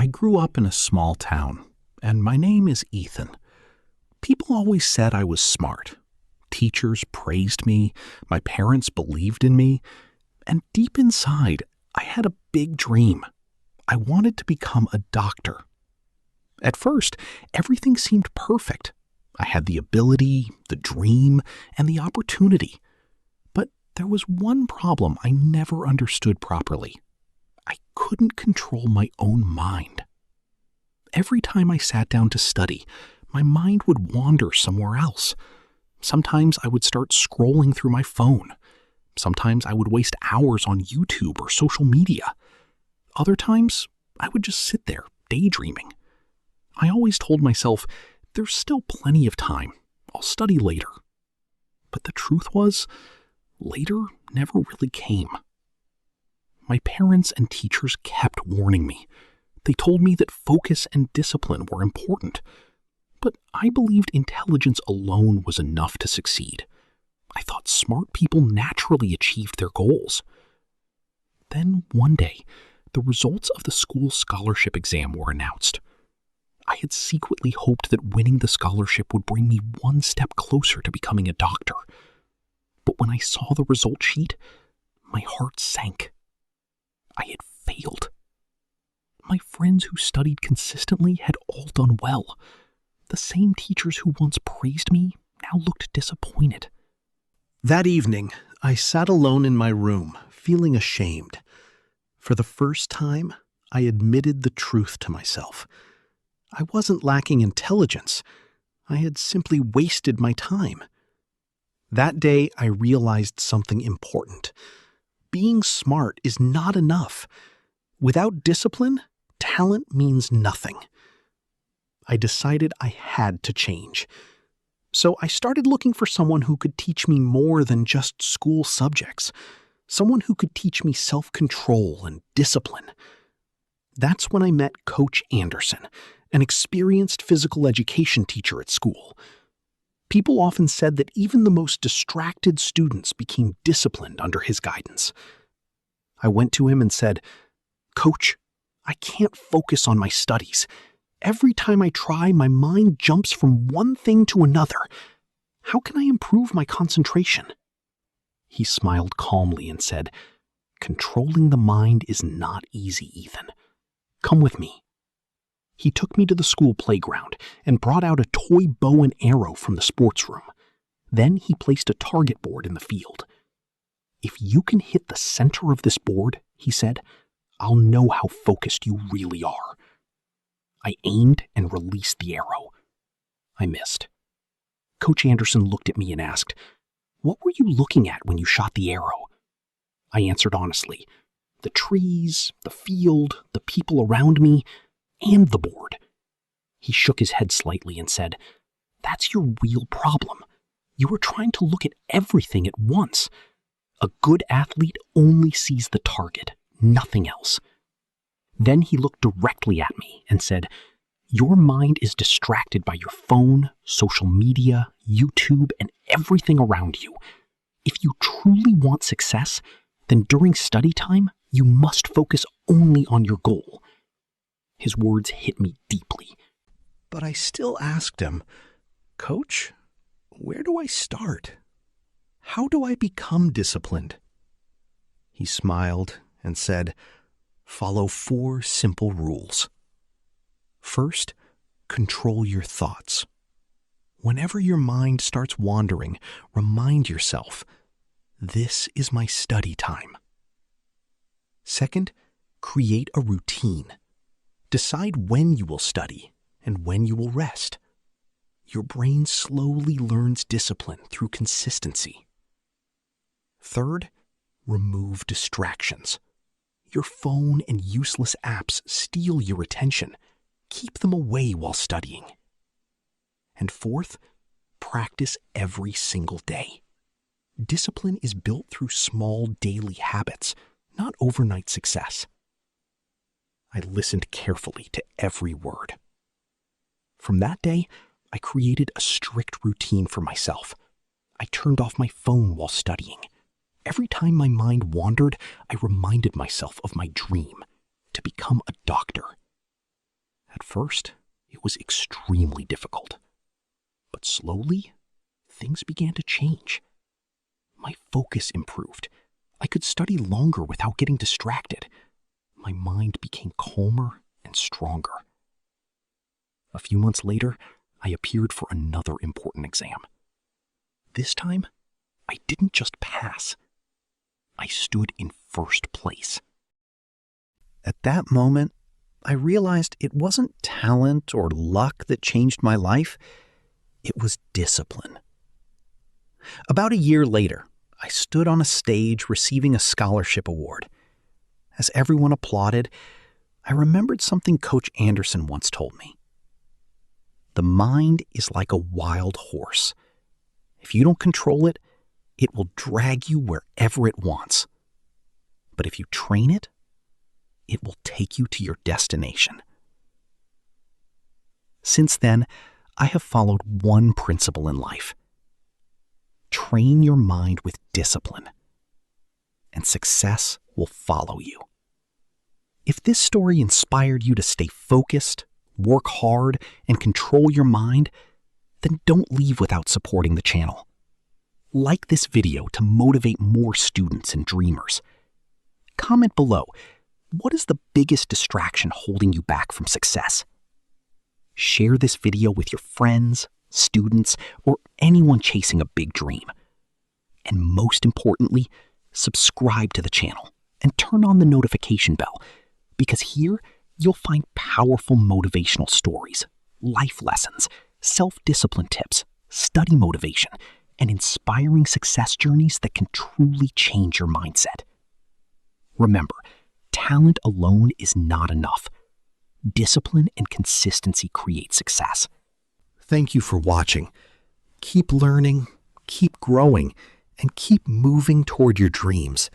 I grew up in a small town, and my name is Ethan. People always said I was smart. Teachers praised me, my parents believed in me, and deep inside, I had a big dream. I wanted to become a doctor. At first, everything seemed perfect. I had the ability, the dream, and the opportunity. But there was one problem I never understood properly. I couldn't control my own mind. Every time I sat down to study, my mind would wander somewhere else. Sometimes I would start scrolling through my phone. Sometimes I would waste hours on YouTube or social media. Other times, I would just sit there, daydreaming. I always told myself, there's still plenty of time. I'll study later. But the truth was, later never really came. My parents and teachers kept warning me. They told me that focus and discipline were important. But I believed intelligence alone was enough to succeed. I thought smart people naturally achieved their goals. Then one day, the results of the school scholarship exam were announced. I had secretly hoped that winning the scholarship would bring me one step closer to becoming a doctor. But when I saw the result sheet, my heart sank. I had failed. My friends who studied consistently had all done well. The same teachers who once praised me now looked disappointed. That evening, I sat alone in my room, feeling ashamed. For the first time, I admitted the truth to myself. I wasn't lacking intelligence. I had simply wasted my time. That day, I realized something important. Being smart is not enough. Without discipline, talent means nothing. I decided I had to change. So I started looking for someone who could teach me more than just school subjects. Someone who could teach me self-control and discipline. That's when I met Coach Anderson, an experienced physical education teacher at school. People often said that even the most distracted students became disciplined under his guidance. I went to him and said, "Coach, I can't focus on my studies. Every time I try, my mind jumps from one thing to another. How can I improve my concentration?" He smiled calmly and said, "Controlling the mind is not easy, Ethan. Come with me." He took me to the school playground and brought out a toy bow and arrow from the sports room. Then he placed a target board in the field. "If you can hit the center of this board," he said, "I'll know how focused you really are." I aimed and released the arrow. I missed. Coach Anderson looked at me and asked, "What were you looking at when you shot the arrow?" I answered honestly, "The trees, the field, the people around me, and the board." He shook his head slightly and said, "That's your real problem. You were trying to look at everything at once. A good athlete only sees the target, nothing else." Then he looked directly at me and said, "Your mind is distracted by your phone, social media, YouTube, and everything around you. If you truly want success, then during study time, you must focus only on your goal." His words hit me deeply. But I still asked him, "Coach, where do I start? How do I become disciplined?" He smiled and said, "Follow 4 simple rules. First, control your thoughts. Whenever your mind starts wandering, remind yourself, this is my study time. Second, create a routine. Decide when you will study and when you will rest. Your brain slowly learns discipline through consistency. Third, remove distractions. Your phone and useless apps steal your attention. Keep them away while studying. And fourth, practice every single day. Discipline is built through small daily habits, not overnight success." I listened carefully to every word. From that day, I created a strict routine for myself. I turned off my phone while studying. Every time my mind wandered, I reminded myself of my dream, to become a doctor. first, it was extremely difficult. But slowly, things began to change. My focus improved. I could study longer without getting distracted. My mind became calmer and stronger. A few months later, I appeared for another important exam. This time, I didn't just pass. I stood in first place. At that moment, I realized it wasn't talent or luck that changed my life. It was discipline. About a year later, I stood on a stage receiving a scholarship award. As everyone applauded, I remembered something Coach Anderson once told me. The mind is like a wild horse. If you don't control it, it will drag you wherever it wants. But if you train it, it will take you to your destination. Since then, I have followed one principle in life. Train your mind with discipline, and success will follow you. If this story inspired you to stay focused, work hard, and control your mind, then don't leave without supporting the channel. Like this video to motivate more students and dreamers. Comment below, what is the biggest distraction holding you back from success? Share this video with your friends, students, or anyone chasing a big dream. And most importantly, subscribe to the channel and turn on the notification bell, because here you'll find powerful motivational stories, life lessons, self-discipline tips, study motivation, and inspiring success journeys that can truly change your mindset. Remember, talent alone is not enough. Discipline and consistency create success. Thank you for watching. Keep learning, keep growing, and keep moving toward your dreams.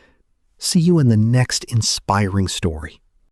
See you in the next inspiring story.